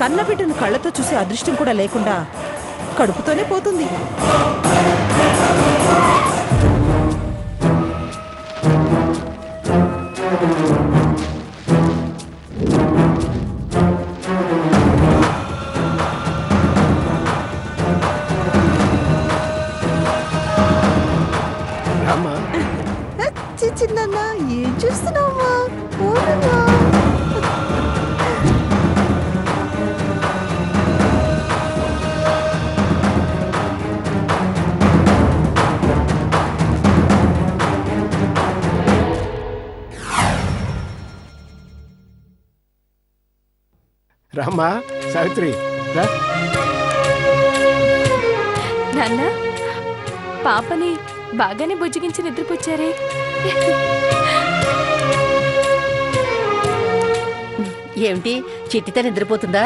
కన్నబిడ్డను కళ్ళతో చూసే అదృష్టం కూడా లేకుండా కడుపుతోనే పోతుంది. చిన్నన్నా ఏం చూస్తున్నావా? రామ్మా సావిత్రి రా. నాన్న పాపని బాగానే బుజ్జగించి నిద్రపుచ్చారే. ఏమిటి చిట్టితో నిద్రపోతుందా?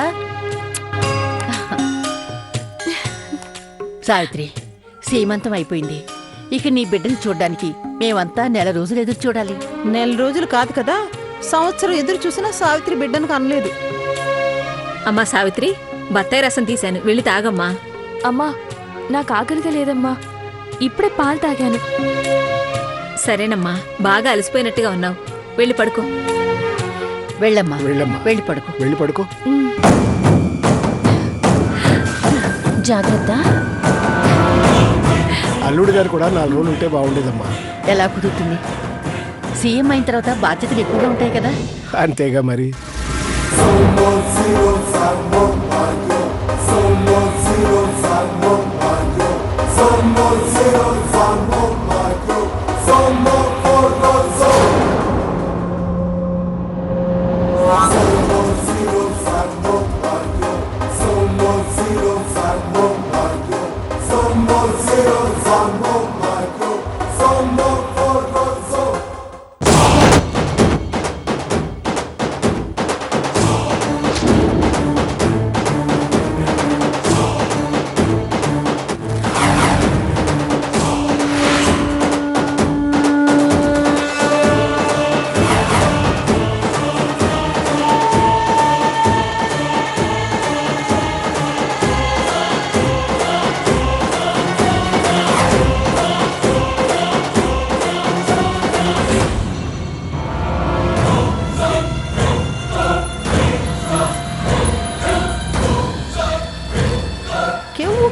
సావిత్రి, సీమంతం అయిపోయింది. ఇక నీ బిడ్డను చూడ్డానికి మేమంతా నెల రోజులు ఎదురు చూడాలి. నెల రోజులు కాదు కదా, సంవత్సరం ఎదురు చూసినా సావిత్రి బిడ్డను కనలేదు. అమ్మా సావిత్రి, బత్తాయి రసం తీశాను, వెళ్ళి తాగమ్మా. అమ్మా నాకు ఆకలిగా లేదమ్మా, ఇప్పుడే పాలు తాగాను. సరేనమ్మా, బాగా అలసిపోయినట్టుగా ఉన్నావు, వెళ్ళి పడుకో. వెళ్ళమ్మా, వెళ్ళమ్మా, వెళ్ళి పడుకో. వెళ్ళి పడుకో. జాగ్రత్త. అల్లుడు గారు కూడా 4 రోజులు ఉంటే బాగుండేదమ్మా. ఎలా కుదురుతుంది? సీఎం అయిన తర్వాత బాధ్యతలు ఎక్కువగా ఉంటాయి కదా. అంతేగా మరి.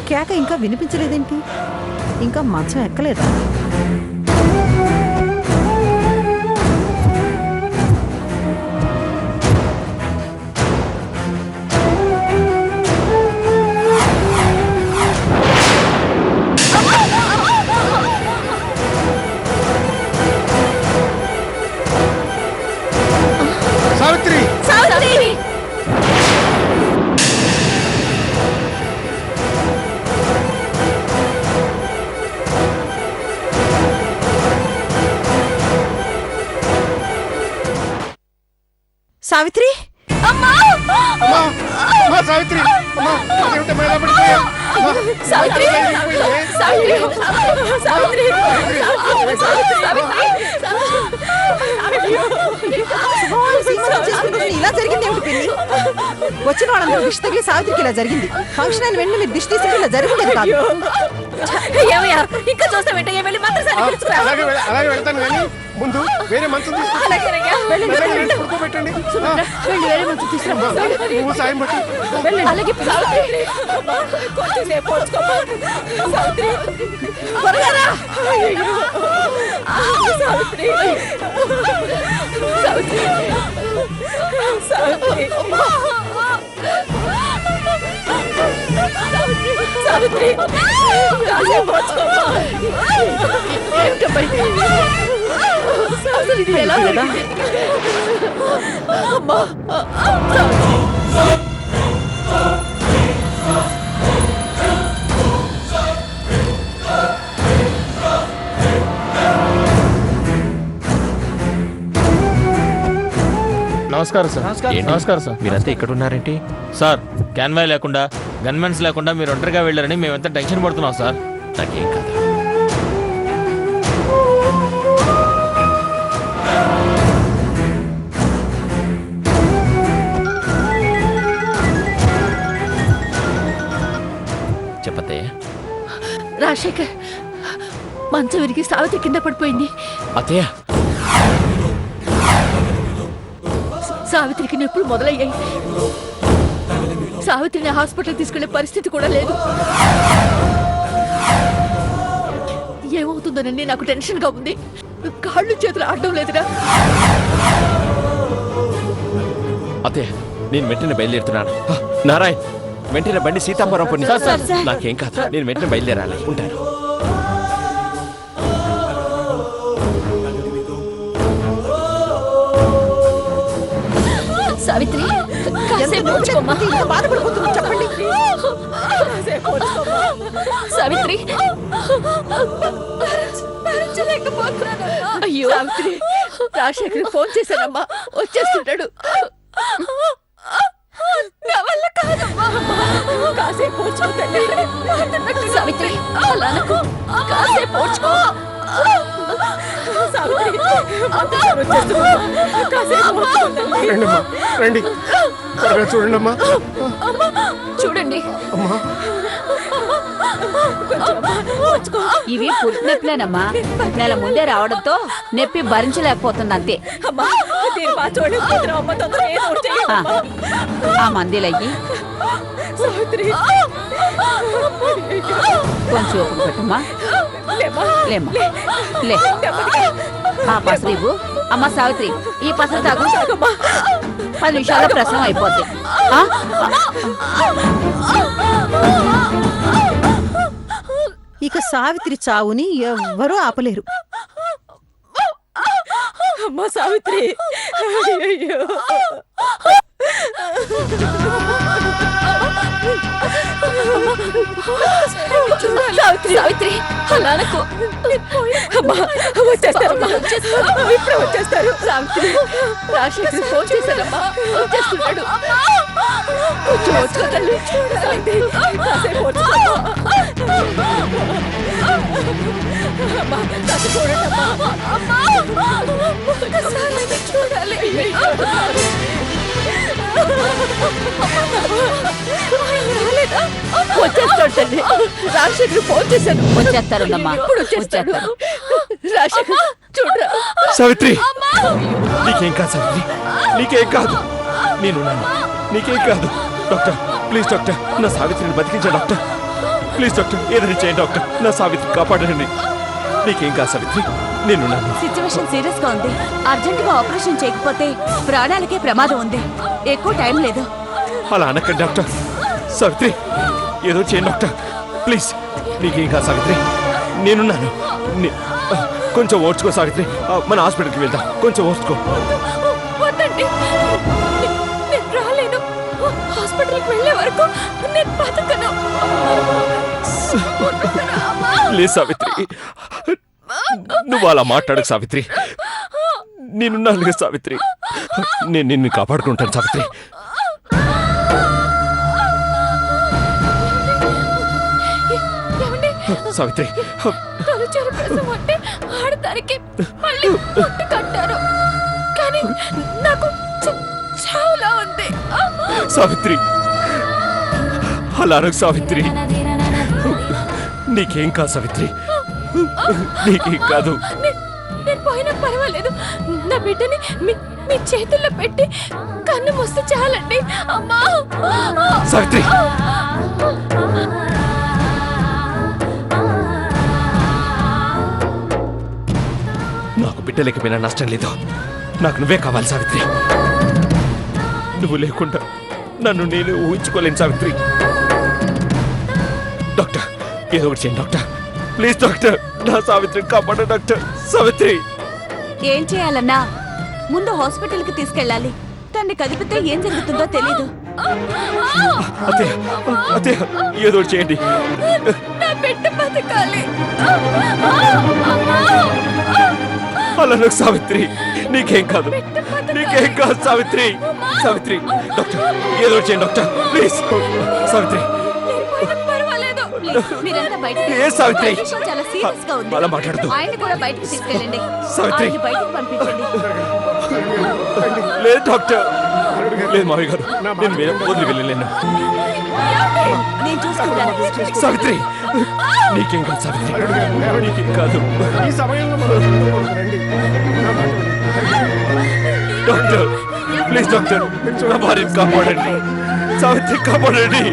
కేక ఇంకా వినిపించలేదేంటి? ఇంకా మంచం ఎక్కలేదా? సావిత్రి, సావిత్రి, అమ్మా, అమ్మా, సావిత్రి, అమ్మా, అదేమిటమ్మా ఇలా పడిపోయావు? అమ్మా, సావిత్రి, సావిత్రి, సావిత్రి, ఇలా జరిగింది ఏమిటి పిన్ని? వచ్చిన వాళ్ళందరూ దిష్టి తగిలి సావిత్రికి ఇలా జరిగింది. ఫంక్షన్ అయిన వెంటనే మీరు దిష్టి తీసి ఇలా జరుగుతుంది కాదు. ఏమయ్యా ఇంకా చూస్తావేంట? వెళ్ళి అలాగే అలాగే వెళ్తాను, కానీ ముందు వేరే మంచం తీసుకుని పడుకోబెట్టండి. వేరే మంచం తీసుకురా. నువ్వు సాయం పట్టు. అలాగే కొంచెంసేపు సావిత్రి, త్వరగా రా. సావిత్రి, సావిత్రి, సావిత్రి, సావిత్రి, అసలు ఇది ఎలా జరిగింది? అమ్మా, నమస్కారం సార్. నమస్కారం సార్. మీరంతా ఇక్కడ ఉన్నారేంటి సార్? క్యాన్వాయ్ లేకుండా, గన్మెన్స్ లేకుండా మీరు ఒంటరిగా వెళ్ళారని మేమంతా టెన్షన్ పడుతున్నాం సార్. నాకేం కదా. రాజశేఖర్ మంచం విరిగి సావిత్రి కింద పడిపోయింది. అత్తయ్య సావిత్రికి నొప్పులు మొదలయ్యాయి. సావిత్రిని హాస్పిటల్ తీసుకెళ్లే పరిస్థితి కూడా లేదు. ఏమవుతుందోనని నాకు టెన్షన్ గా ఉంది. కాళ్ళు చేతులు ఆడడం లేదురా. అత్తయ్య నేను వెంటనే బయలుదేరుతున్నాను. నారాయణ్ వెంటనే బండి సీతాపురం పొన్ని. నాకేం కాదు, నేను వెంటనే బయలుదేరాలి. ఉంటాను. సావిత్రి కాసేపు ఓర్చుకోమ్మా. బాధపడిపోతున్నా చెప్పండి. సావిత్రి అయ్యో సావిత్రి, రాజశేఖర్ ఫోన్ చేశానమ్మా, వచ్చేస్తుంటాడు. నా వల్ల కాదమ్మా. కాసేపు ఓర్చుకో తల్లి. సావిత్రి అలా అనకు. కాసేపు ఓర్చుకో. రండమ్మా, రండి. త్వరగా చూడండమ్మా. చూడండి అమ్మా, ఇవి పుట్టినొప్పులేనమ్మా. నెల ముందే రావడంతో నొప్పి భరించలేకపోతుంది అంతే. ఆ మందులయ్యి కొంచెం ఓపిక పట్టమ్మా. లేమ్మా లే. ఆ పసరు ఇవ్వు. అమ్మ సావిత్రి, ఈ పసరు తాగు. 10 నిమిషాల్లో ప్రసవం అయిపోద్ది. ఇక సావిత్రి చావుని ఎవ్వరూ ఆపలేరు. అమ్మా సావిత్రి, అయ్యో సావిత్రి అలా అనకు. వచ్చేస్తారమ్మా, ఇప్పుడే వచ్చేస్తారు. సావిత్రి, రాజశేఖర్ ఫోన్ చేశారమ్మా, వచ్చేస్తున్నాడు. కొంచెం వచ్చుకోదండి. కాసేపు వచ్చుకో. అమ్మా కాస్త చూడండమ్మా. చూడాలి. వచ్చేస్తాడు తల్లి. రాజశేఖర్ ఫోన్ చేశాను. వచ్చేస్తారమ్మా, ఇప్పుడు వచ్చేస్తాడు. రాజశేఖర్ చూడరా. సావిత్రి నీకేం కాదు. సావిత్రి నీకేం కాదు. నేనున్నాను, నీకేం కాదు. డాక్టర్ ప్లీజ్ డాక్టర్, నా సావిత్రిని బతికించండి డాక్టర్. ప్లీజ్ డాక్టర్, ఏదైనా చేయండి డాక్టర్. నా సావిత్రి కాపాడండి. నీకేం కాదు సావిత్రి, నేనున్నాను. సిచ్యువేషన్ సీరియస్ గా ఉంది. అర్జెంట్ గా ఆపరేషన్ చేయకపోతే ప్రాణాలకే ప్రమాదం ఉంది. ఎక్కువ టైం లేదు. అలా అనకండి డాక్టర్. సావిత్రి ఏదో చేయండి డాక్టర్ ప్లీజ్. నీకేం కాదు సావిత్రి, నేనున్నాను. కొంచెం ఓర్చుకో సావిత్రి. మన హాస్పిటల్కి వెళ్దాం. కొంచెం ఓర్చుకో. వద్దండి, నేను రాలేను. హాస్పిటల్కి వెళ్ళే వరకు నేను బతకను. లేదు సావిత్రి, నువ్వు అలా మాట్లాడకు సావిత్రి. నేనున్నాను కదా సావిత్రి. నేను నిన్ను కాపాడుకుంటాను సావిత్రి. సావిత్రి తొలిచూరు ప్రసవం అంటే ఆడదానికి మళ్ళీ పొట్టు కట్టారు, కానీ నాకు చావులా ఉంది. సావిత్రి అలా అనకు సావిత్రి. నీకేం కాదు సావిత్రి, నీకేం కాదు. నేను పోయినా పర్వాలేదు. నా బిడ్డని మీ చేతుల్లో పెట్టి కన్ను మూస్తే చాలండి. అమ్మా సావిత్రి నాకు బిడ్డ లేకపోయినా నష్టం లేదు. నాకు నువ్వే కావాలి సావిత్రి. నువ్వు లేకుండా నన్ను నేను ఊహించుకోలేను సావిత్రి. డాక్టర్ ఏదో ఒకటి చేయండి డాక్టర్ ప్లీజ్. డాక్టర్ నా సావిత్రిని కాపాడు డాక్టర్. సావిత్రి ఏం చేయాలన్నా ముందు హాస్పిటల్ కి తీసుకెళ్ళాలి. తన్ని కదిపితే ఏం జరుగుతుందో తెలీదు. అదే అదే ఏదో ఒకటి చేయండి. నా బిడ్డ బతకాలి. అలా నాకు సావిత్రి, నీకేం కాదు, నీకేం కాదు సావిత్రి. సావిత్రి డాక్టర్ ఏదో ఒకటి చేయండి డాక్టర్ ప్లీజ్. సావిత్రి పర్వాలేదు. మీరంతా బయటకు ఏ సావిత్రి చాలా సీరియస్ గా ఉంది. అలా మాట్లాడుతూ ఆయన కూడా బయటకు తీసుకెళ్ళండి. సావిత్రి. ఆయన్ని బయటకు పంపించండి. లేదు డాక్టర్, లేదు మావయ్య గారు, నేను వదిలి వెళ్ళలేను. నేను చూసుకుంటాను. సావిత్రి నీకేం కాదు సావిత్రి, అల్లుడు గారు, లేవండి. నీకేం కాదు. ఈ సమయంలో మనం చూడకూడదు, రండి. నా మాట వినండి. డాక్టర్ ప్లీజ్ డాక్టర్, నా భార్యను కాపాడండి, సావిత్రి కాపాడండి.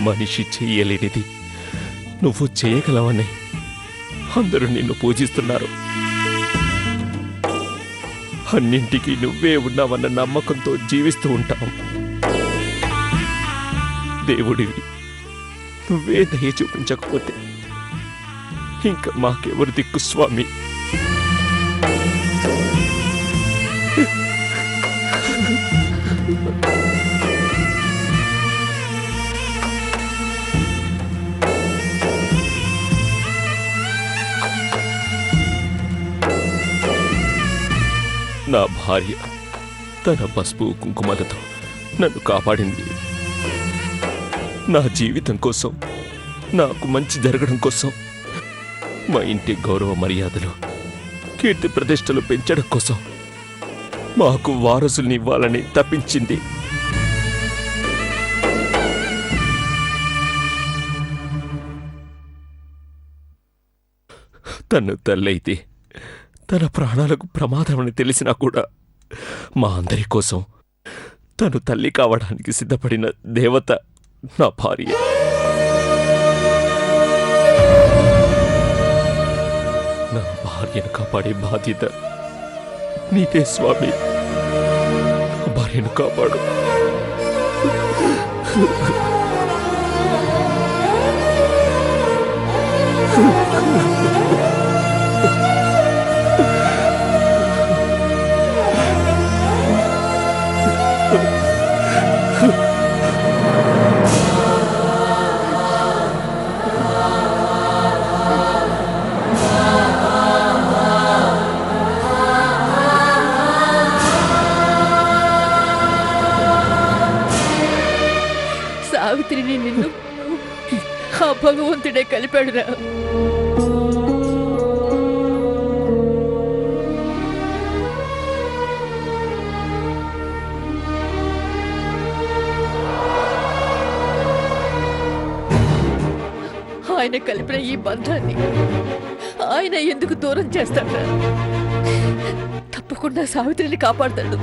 మనిషి చెయ్యలేనిది నువ్వు చేయగలవని అందరూ నిన్ను పూజిస్తున్నారు. అన్నింటికీ నువ్వే ఉన్నావన్న నమ్మకంతో జీవిస్తూ ఉంటావు. దేవుడివి నువ్వే దయ చూపించకపోతే ఇంకా మాకెవరు దిక్కు స్వామి? నా భార్య తన పసుపు కుంకుమలతో నన్ను కాపాడింది. నా జీవితం కోసం, నాకు మంచి జరగడం కోసం, మా ఇంటి గౌరవ మర్యాదలు, కీర్తి ప్రతిష్టలు పెంచడం కోసం మాకు వారసుల్ని ఇవ్వాలని తప్పించింది. తను తల్లైతే తన ప్రాణాలకు ప్రమాదమని తెలిసినా కూడా మా అందరి కోసం తను తల్లి కావడానికి సిద్ధపడిన దేవత నా భార్య. నా భార్యను కాపాడే బాధ్యత నీదే స్వామి. నా భార్యను కాపాడు. సావిత్రిని నిన్ను ఆ భగవంతుడే కలిపాడురా. ఆయన కలిపిన ఈ బంధాన్ని ఆయన ఎందుకు దూరం చేస్తాడా? తప్పకుండా సావిత్రిని కాపాడతాడు.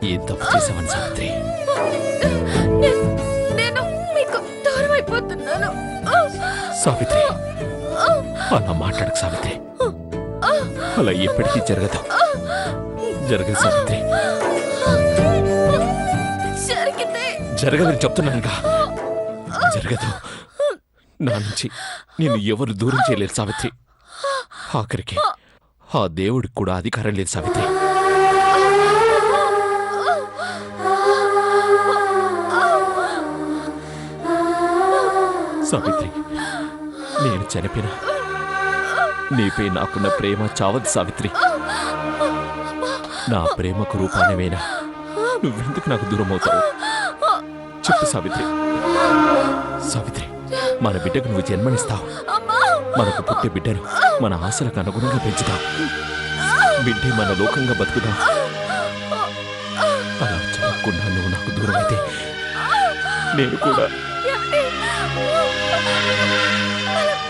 ఏం తప్పు చేసావని సావిత్రి? నేను మీకు దూరం అయిపోతున్నాను. సావిత్రి, అలా మాట్లాడకు సావిత్రి. అలా ఎప్పటికీ జరగదు. జరగదు సావిత్రి. జరిగితే జరగదని చెప్తున్నానుగా. జరగదు. నా నుంచి నేను ఎవరు దూరం చేయలేరు సావిత్రి. ఆఖరికి ఆ దేవుడికి కూడా అధికారం లేదు సావిత్రి. సావిత్రి, నేను చనిపోయినా నీపై నాకున్న ప్రేమ చావదు సావిత్రి. నా ప్రేమకు రూపానివేనా నువ్వెందుకు నాకు దూరం అవుతావు? చెప్పు సావిత్రి. సావిత్రి, మన బిడ్డకు నువ్వు జన్మనిస్తావు. మనకు పుట్టే బిడ్డను మన ఆశలకు అనుగుణంగా పెంచుతావు. బిడ్డే మన లోకంగా బతుకుదాం. అలా జరగకుండా నువ్వు నాకు దూరం అయితే నేను కూడా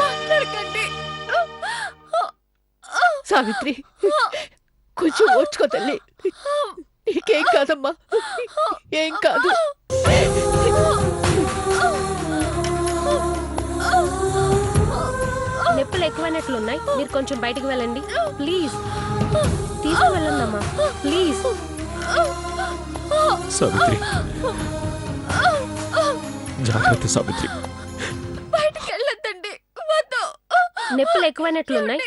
మాట్లాడకండి. సావిత్రి, కొంచెం ఓర్చుకో తల్లి. నీకేం కాదమ్మా, ఏం కాదు. నొప్పులు ఎక్కువైనట్లున్నాయి, మీరు కొంచెం బయటికి వెళ్ళండి ప్లీజ్. తీసుకువెళ్ళండమ్మా ప్లీజ్. సావిత్రి, జాగ్రత్త సావిత్రి. బయటికి వెళ్ళొద్దండి, వద్దు. నొప్పులు ఎక్కువైనట్లున్నాయి,